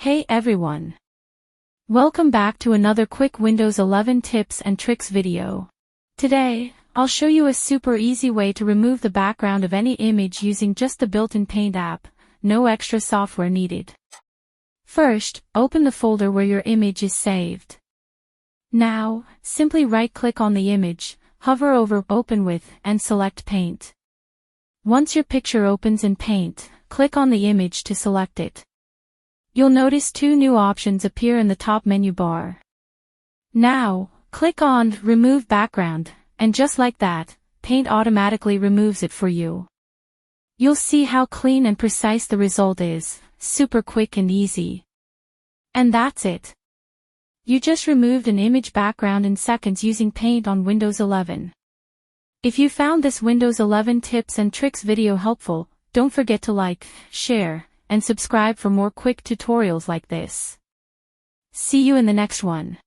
Hey everyone! Welcome back to another quick Windows 11 tips and tricks video. Today, I'll show you a super easy way to remove the background of any image using just the built-in Paint app, no extra software needed. First, open the folder where your image is saved. Now, simply right-click on the image, hover over Open With, and select Paint. Once your picture opens in Paint, click on the image to select it. You'll notice two new options appear in the top menu bar. Now, click on Remove Background, and just like that, Paint automatically removes it for you. You'll see how clean and precise the result is, super quick and easy. And that's it. You just removed an image background in seconds using Paint on Windows 11. If you found this Windows 11 tips and tricks video helpful, don't forget to like, share, and subscribe for more quick tutorials like this. See you in the next one.